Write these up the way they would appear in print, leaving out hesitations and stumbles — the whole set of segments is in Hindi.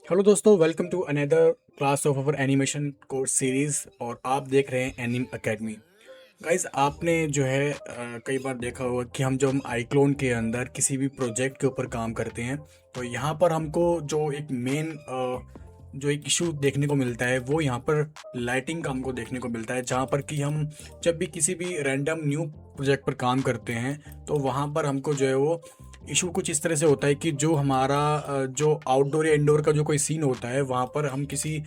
हेलो दोस्तों, welcome to another class of our animation course series. और आप देख रहे हैं एनिम एकेडमी। गाइस, आपने जो है कई बार देखा होगा कि जब हम आईक्लोन के अंदर किसी भी प्रोजेक्ट के ऊपर काम करते हैं तो यहाँ पर हमको जो एक मेन जो एक इशू देखने को मिलता है वो यहाँ पर लाइटिंग का हमको देखने को मिलता है। जहाँ पर कि हम जब भी किसी भी रैंडम न्यू प्रोजेक्ट पर काम करते हैं तो वहाँ पर हमको जो है वो इशू कुछ इस तरह से होता है कि जो हमारा जो आउटडोर या इंडोर का जो कोई सीन होता है वहाँ पर हम किसी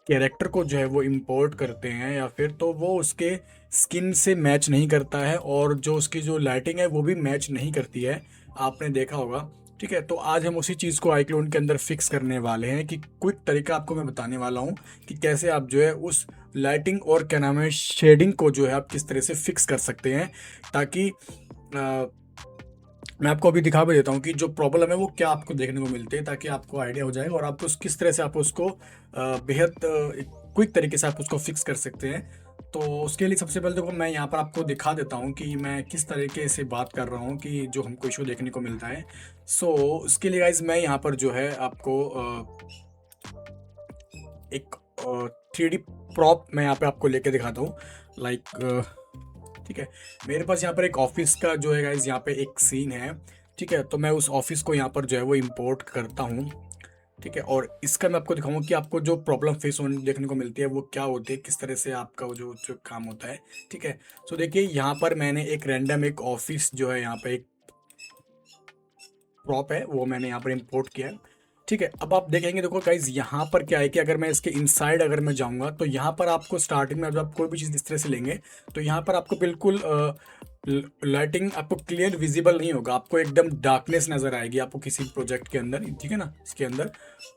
कैरेक्टर को जो है वो इंपोर्ट करते हैं या फिर तो वो उसके स्किन से मैच नहीं करता है और जो उसकी जो लाइटिंग है वो भी मैच नहीं करती है। आपने देखा होगा। ठीक है, तो आज हम उसी चीज़ को आईक्लोन के अंदर फिक्स करने वाले हैं कि क्विक तरीका आपको मैं बताने वाला हूँ कि कैसे आप जो है उस लाइटिंग और क्या नाम है शेडिंग को जो है आप किस तरह से फिक्स कर सकते हैं, ताकि मैं आपको अभी दिखा भी देता हूँ कि जो प्रॉब्लम है वो क्या आपको देखने को मिलती है, ताकि आपको आइडिया हो जाएगा और आपको किस तरह से आप उसको बेहद क्विक तरीके से आप उसको फिक्स कर सकते हैं। तो उसके लिए सबसे पहले देखो, मैं यहाँ पर आपको दिखा देता हूँ कि मैं किस तरीके से बात कर रहा हूँ कि जो हमको इशू देखने को मिलता है। सो उसके लिए गाइज मैं यहाँ पर जो है आपको एक 3D प्रॉप मैं यहाँ पे आपको लेके दिखाता हूँ। लाइक ठीक है, मेरे पास यहाँ पर एक ऑफिस का जो है गाइज यहाँ पे एक सीन है। ठीक है, तो मैं उस ऑफिस को यहाँ पर जो है वो इंपोर्ट करता हूँ। ठीक है, और इसका मैं आपको दिखाऊंगा कि आपको जो प्रॉब्लम फेस होने देखने को मिलती है वो क्या होती है, किस तरह से आपका वो जो जो काम होता है। ठीक है, तो देखिए यहाँ पर मैंने एक रैंडम एक ऑफिस जो है यहाँ पे एक प्रॉप है वो मैंने यहाँ पर इंपोर्ट किया है। ठीक है, अब आप देखेंगे, देखो गाइज यहाँ पर क्या है कि अगर मैं इसके इनसाइड अगर मैं जाऊँगा तो यहाँ पर आपको स्टार्टिंग में जब आप कोई भी चीज़ इस तरह से लेंगे तो यहाँ पर आपको बिल्कुल लाइटिंग आपको क्लियर विजिबल नहीं होगा, आपको एकदम डार्कनेस नज़र आएगी आपको किसी प्रोजेक्ट के अंदर। ठीक है ना, इसके अंदर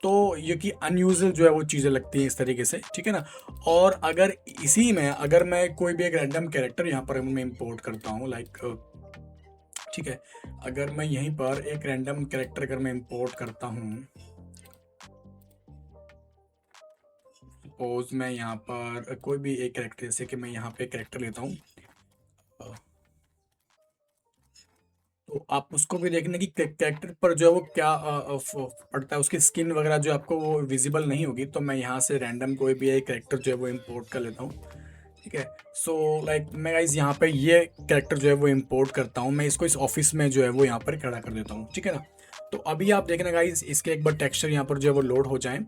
तो ये कि अनयूजुअल जो है वो चीज़ें लगती हैं इस तरीके से। ठीक है ना, और अगर इसी में अगर मैं कोई भी एक रैंडम कैरेक्टर यहाँ पर मैं इंपोर्ट करता हूँ, लाइक ठीक है, अगर मैं यहीं पर एक रैंडम कैरेक्टर अगर मैं इंपोर्ट करता हूँ, सपोज मैं यहाँ पर कोई भी एक कैरेक्टर, जैसे कि मैं यहाँ पे कैरेक्टर लेता हूँ, तो आप उसको भी देखना कि कैरेक्टर पर जो है वो क्या पड़ता है, उसकी स्किन वगैरह जो आपको वो विजिबल नहीं होगी। तो मैं यहाँ से रैंडम कोई भी एक कैरेक्टर जो है वो इंपोर्ट कर लेता हूँ। ठीक है, सो लाइक मैं गाइज यहाँ पे ये कैरेक्टर जो है वो इंपोर्ट करता हूँ, मैं इसको इस ऑफिस में जो है वो यहाँ पर खड़ा कर देता हूँ। ठीक है ना, तो अभी आप देखना गाइज इसके एक बार टेक्सचर यहाँ पर जो है वो लोड हो जाए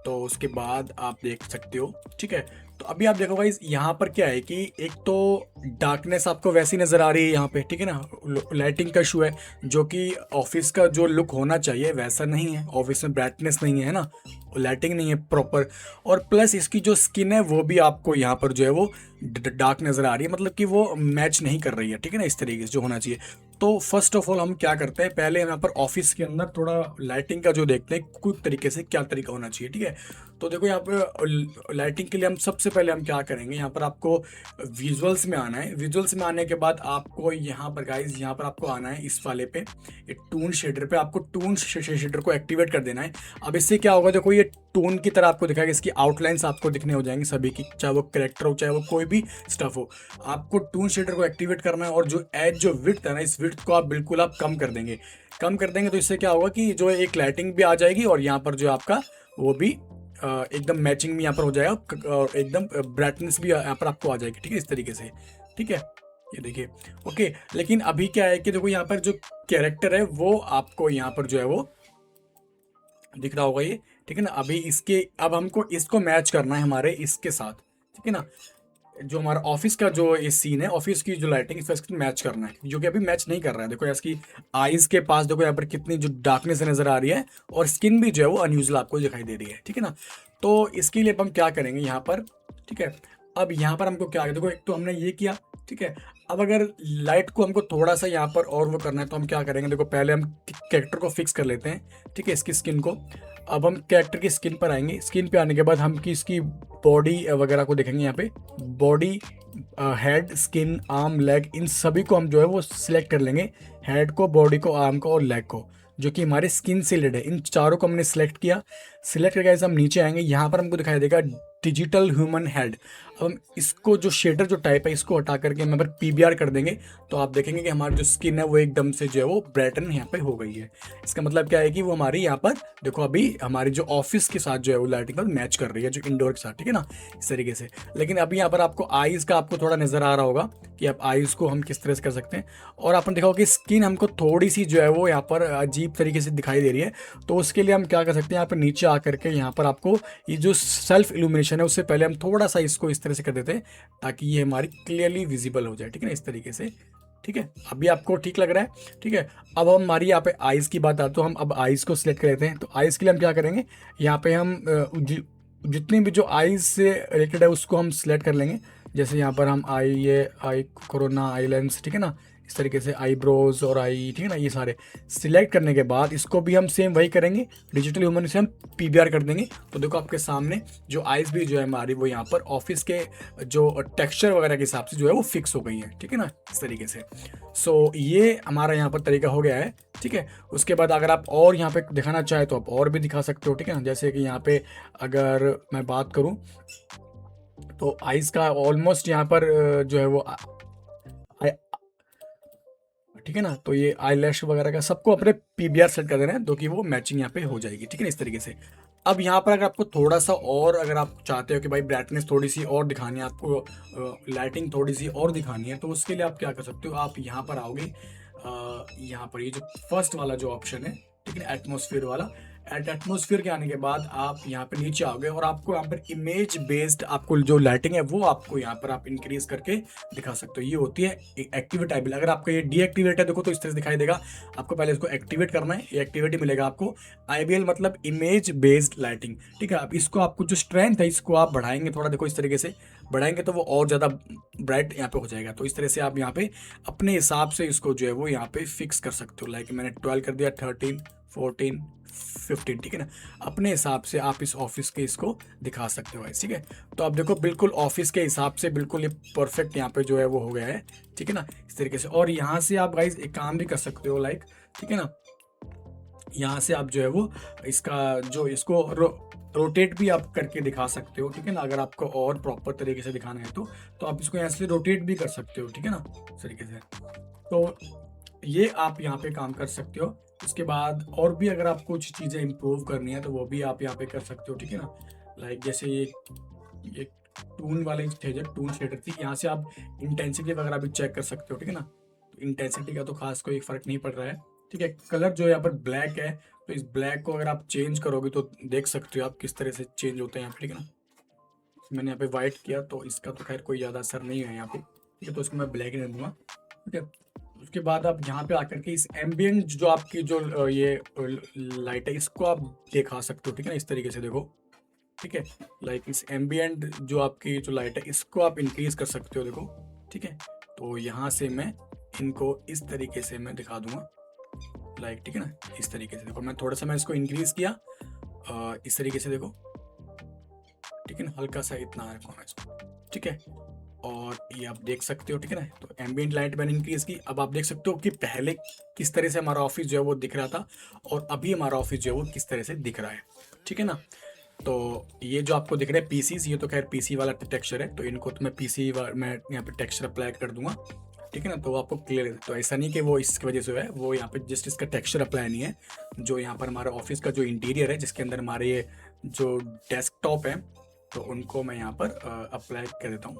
तो उसके बाद आप देख सकते हो। ठीक है, तो अभी आप देखो गाइज यहाँ पर क्या है कि एक तो डार्कनेस आपको वैसी नज़र आ रही है यहाँ पे। ठीक है ना, लाइटिंग का इशू है, जो कि ऑफिस का जो लुक होना चाहिए वैसा नहीं है, ऑफिस में ब्राइटनेस नहीं है ना, लाइटिंग नहीं है प्रॉपर, और प्लस इसकी जो स्किन है वो भी आपको यहाँ पर जो है वो डार्क नज़र आ रही है, मतलब कि वो मैच नहीं कर रही है। ठीक है ना, इस तरीके से जो होना चाहिए। तो फर्स्ट ऑफ ऑल हम क्या करते हैं, पहले हम यहाँ पर ऑफिस के अंदर थोड़ा लाइटिंग का जो देखते हैं क्विक तरीके से क्या तरीका होना चाहिए। ठीक है, तो देखो यहाँ पे लाइटिंग के लिए हम सबसे पहले हम क्या करेंगे, यहाँ पर आपको विजुअल्स में आना है। विजुअल्स में आने के बाद आपको यहाँ पर गाइज यहाँ पर आपको आना है इस वाले पे, टून शेडर पे आपको टून शेडर को एक्टिवेट कर देना है। अब इससे क्या होगा, देखो ये टून की तरह आपको दिखाएगा, इसकी आउटलाइंस आपको दिखने हो जाएंगी सभी की, चाहे वो करेक्टर हो चाहे वो कोई भी स्टफ हो। आपको टून शेडर को एक्टिवेट करना है और जो एज जो विड्थ है ना, इस विड्थ को आप बिल्कुल आप कम कर देंगे। कम कर देंगे तो इससे क्या होगा कि जो एक लाइटिंग भी आ जाएगी और यहाँ पर जो आपका वो भी एकदम मैचिंग भी यहाँ पर हो जाएगा और एकदम ब्राइटनेस भी यहाँ पर आपको आ जाएगी। ठीक है, इस तरीके से। ठीक है, ये देखिए। ओके, लेकिन अभी क्या है कि देखो यहाँ पर जो कैरेक्टर है वो आपको यहाँ पर जो है वो दिख रहा होगा ये। ठीक है ना, अभी इसके अब हमको इसको मैच करना है हमारे इसके साथ। ठीक है ना, जो हमारा ऑफिस का जो ये सीन है, ऑफिस की जो लाइटिंग इसको इसको मैच करना है, जो कि अभी मैच नहीं कर रहा है। देखो इसकी आईज के पास देखो यहाँ पर कितनी जो डार्कनेस नजर आ रही है और स्किन भी जो है वो अनयूजुअल आपको दिखाई दे रही है। ठीक है ना, तो इसके लिए अब हम क्या करेंगे यहाँ पर। ठीक है, अब यहाँ पर हमको क्या देखो, एक तो हमने ये किया। ठीक है, अब अगर लाइट को हमको थोड़ा सा यहाँ पर और वो करना है तो हम क्या करेंगे, देखो पहले हम कैरेक्टर को फिक्स कर लेते हैं। ठीक है, इसकी स्किन को। अब हम कैरेक्टर की स्किन पर आएंगे, स्किन पे आने के बाद हम इसकी बॉडी वगैरह को देखेंगे। यहाँ पे body, head, skin, arm, leg, इन सभी को हम जो है वो सिलेक्ट कर लेंगे। हेड को, बॉडी को, आर्म को और लेग को, जो कि हमारे स्किन से रिलेटेड है। इन चारों को हमने सिलेक्ट किया। सिलेक्ट करके ऐसे हम नीचे आएंगे, यहाँ पर हमको दिखाई देगा डिजिटल ह्यूमन हेड। अब हम इसको जो शेडर जो टाइप है इसको हटा करके हम अगर पीबीआर कर देंगे तो आप देखेंगे कि हमारी जो स्किन है वो एकदम से जो है वो ब्राइटन यहाँ पे हो गई है। इसका मतलब क्या है कि वो हमारी यहाँ पर देखो अभी हमारी जो ऑफिस के साथ जो है वो लाइटिंग पर मैच कर रही है, जो इंडोर के साथ, ठीक है ना, इस तरीके से। लेकिन अभी यहाँ पर आपको आईज का आपको थोड़ा नजर आ रहा होगा कि आप आईज को हम किस तरह से कर सकते हैं। और आपने देखा होगा कि स्किन हमको थोड़ी सी जो है वो यहाँ पर अजीब तरीके से दिखाई दे रही है, तो उसके लिए हम क्या कर सकते हैं, यहाँ पर नीचे आकर के यहाँ पर आपको ये जो सेल्फ इल्यूमिनेशन है उससे पहले हम थोड़ा सा इसको इस तरह से कर देते हैं ताकि ये हमारी क्लियरली विजिबल हो जाए, ठीक है ना, इस तरीके से। ठीक है, अभी आपको ठीक लग रहा है? ठीक है, अब हमारी यहाँ पे आइज़ की बात आती है, तो हम अब आइज़ को सिलेक्ट कर लेते हैं। तो आइज़ के लिए हम क्या करेंगे, यहाँ पे हम जितनी भी जो आइज़ से रिलेटेड है उसको हम सिलेक्ट कर लेंगे। जैसे यहाँ पर हम आई कोरोना, आई लेंस, ठीक है ना, इस तरीके से आईब्रोज और आई, ठीक है ना, ये सारे सिलेक्ट करने के बाद इसको भी हम सेम वही करेंगे, डिजिटल ह्यूमन से हम पीबीआर कर देंगे। तो देखो आपके सामने जो आइज़ भी जो है हमारी वो यहाँ पर ऑफिस के जो टेक्सचर वगैरह के हिसाब से जो है वो फिक्स हो गई है, ठीक है ना, इस तरीके से। सो ये हमारा यहाँ पर तरीका हो गया है, ठीक है। उसके बाद अगर आप और यहाँ पे दिखाना चाहे तो आप और भी दिखा सकते हो, ठीक है ना। जैसे कि यहाँ पे अगर मैं बात करूँ तो आइज़ का ऑलमोस्ट यहाँ पर जो है वो ठीक है ना, तो ये आई लैश वगैरह का सबको अपने पीबीआर सेट कर देना है, तो कि वो मैचिंग यहाँ पे हो जाएगी, ठीक है ना, इस तरीके से। अब यहाँ पर अगर आपको थोड़ा सा और अगर आप चाहते हो कि भाई ब्राइटनेस थोड़ी सी और दिखानी है आपको, लाइटिंग थोड़ी सी और दिखानी है, तो उसके लिए आप क्या कर सकते हो, आप यहाँ पर आओगे, यहाँ पर ये जो फर्स्ट वाला जो ऑप्शन है, ठीक है, एटमोसफियर वाला। एटमोसफियर के आने के बाद आप यहाँ पे नीचे आओगे और आपको यहाँ पर इमेज बेस्ड आपको जो लाइटिंग है वो आपको यहाँ पर आप इंक्रीज करके दिखा सकते हो। ये होती है एक्टिवेटेबल। अगर आपका ये डीएक्टिवेट है देखो तो इस तरह से दिखाई देगा। आपको पहले इसको एक्टिवेट करना है, ये एक्टिवेटी मिलेगा आपको। आईबीएल मतलब इमेज बेस्ड लाइटिंग, ठीक है। अब इसको आपको जो स्ट्रेंथ है इसको आप बढ़ाएंगे थोड़ा, देखो इस तरीके से बढ़ाएंगे तो वो और ज़्यादा ब्राइट यहाँ पे हो जाएगा। तो इस तरह से आप यहाँ पे अपने हिसाब से इसको जो है वो यहाँ पे फिक्स कर सकते हो। लाइक मैंने 12 कर दिया, 13, 14, 15, ठीक है ना। अपने हिसाब से आप इस ऑफिस के इसको दिखा सकते हो, ठीक है। तो आप देखो बिल्कुल ऑफिस के हिसाब से बिल्कुल ये परफेक्ट यहाँ पे जो है वो हो गया है, ठीक है ना, इस तरीके से। और यहाँ से आप गाइज एक काम भी कर सकते हो, लाइक, ठीक है ना, यहाँ से आप जो है वो इसका जो इसको रोटेट भी आप करके दिखा सकते हो, ठीक है ना। अगर आपको और प्रॉपर तरीके से दिखाना है तो आप इसको यहाँ से रोटेट भी कर सकते हो, ठीक है ना, इस तरीके से। तो ये आप यहाँ पे काम कर सकते हो। उसके बाद और भी अगर आपको कुछ चीज़ें इम्प्रूव करनी है तो वो भी आप यहाँ पे कर सकते हो, ठीक है ना। लाइक जैसे ये टून वाले थे, जो टून शेडर थी, यहाँ से आप इंटेंसिटी वगैरह भी चेक कर सकते हो, ठीक है ना। तो इंटेंसिटी का तो खास कोई फर्क नहीं पड़ रहा है, ठीक है। कलर जो यहाँ पर ब्लैक है, तो इस ब्लैक को अगर आप चेंज करोगे तो देख सकते हो आप किस तरह से चेंज होते हैं यहाँ पे, ठीक है ना। मैंने यहाँ पे वाइट किया तो इसका तो खैर कोई ज़्यादा असर नहीं है यहाँ पे, ठीक है। तो इसको मैं ब्लैक ही दे दूँगा, ठीक है। उसके बाद आप यहाँ पे आकर के इस एम्बियंट जो आपकी जो ये लाइट है इसको आप दिखा सकते हो, ठीक है ना, इस तरीके से देखो, ठीक है। लाइक इस एम्बियंट जो आपकी जो लाइट है इसको आप इंक्रीज कर सकते हो, देखो, ठीक है। तो यहाँ से मैं इनको इस तरीके से मैं दिखा दूंगा, लाइक, ठीक है ना, इस तरीके से देखो। मैं थोड़ा सा मैं इसको इंक्रीज किया इस तरीके से देखो, ठीक है ना, हल्का सा इतना रखा मैं इसको, ठीक है। और ये आप देख सकते हो, ठीक है ना। तो एम्बिएंट लाइट मैंने इंक्रीज की। अब आप देख सकते हो कि पहले किस तरह से हमारा ऑफिस जो है वो दिख रहा था और अभी हमारा ऑफिस जो है वो किस तरह से दिख रहा है, ठीक है ना। तो ये जो आपको दिख रहा है पीसीस, ये तो खैर पीसी वाला टेक्सचर है, तो इनको तो मैं पीसी मैं यहाँ पे टेक्सचर अप्लाई कर दूंगा, ठीक है ना। तो आपको क्लियर है। तो ऐसा नहीं कि वो इसकी वजह से है, वो यहाँ पे जस्ट इसका टेक्सचर अप्लाई नहीं है। जो यहाँ पर हमारा ऑफिस का जो इंटीरियर है जिसके अंदर हमारे ये जो डेस्कटॉप है तो उनको मैं यहाँ पर अप्लाई कर देता हूँ,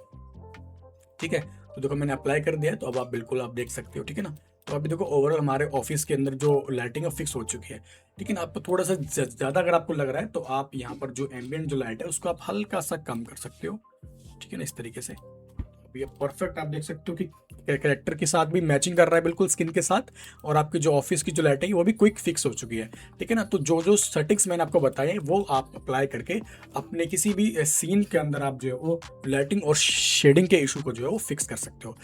ठीक है। तो देखो मैंने अप्लाई कर दिया है, तो अब आप बिल्कुल आप देख सकते हो, ठीक है ना। तो अभी देखो ओवरऑल हमारे ऑफिस के अंदर जो लाइटिंग है फिक्स हो चुकी है, लेकिन आपको थोड़ा सा ज़्यादा अगर आपको लग रहा है तो आप यहाँ पर जो एम्बिएंट जो लाइट है उसको आप हल्का सा कम कर सकते हो, ठीक है ना, इस तरीके से। ये परफेक्ट आप देख सकते हो कि कैरेक्टर के साथ भी मैचिंग कर रहा है बिल्कुल स्किन के साथ, और आपकी जो ऑफिस की जो लाइट है वो भी क्विक फिक्स हो चुकी है, ठीक है ना। तो जो जो सेटिंग्स मैंने आपको बताए हैं वो आप अप्लाई करके अपने किसी भी सीन के अंदर आप जो है वो लाइटिंग और शेडिंग के इशू को जो है वो फिक्स कर सकते हो।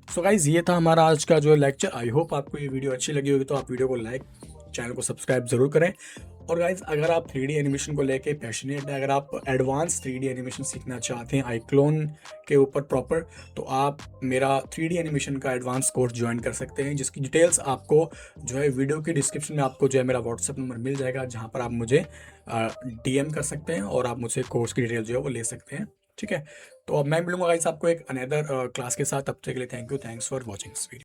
सो गाइज ये था हमारा आज का जो है लेक्चर। आई होप आपको ये वीडियो अच्छी लगी होगी, तो आप वीडियो को लाइक, चैनल को सब्सक्राइब जरूर करें और गाइस अगर आप 3D एनिमेशन को लेके पैशनेट हैं, अगर आप एडवांस 3D एनिमेशन सीखना चाहते हैं आईक्लोन के ऊपर प्रॉपर, तो आप मेरा 3D एनिमेशन का एडवांस कोर्स ज्वाइन कर सकते हैं, जिसकी डिटेल्स आपको जो है वीडियो की डिस्क्रिप्शन में आपको जो है मेरा व्हाट्सअप नंबर मिल जाएगा, जहाँ पर आप मुझे डीएम कर सकते हैं और आप मुझसे कोर्स की डिटेल जो है वो ले सकते हैं। ठीक है, तो अब मैं मिलूंगा गाइस आपको एक अनदर क्लास के साथ। तब तक के लिए thank you, thanks for watching this video.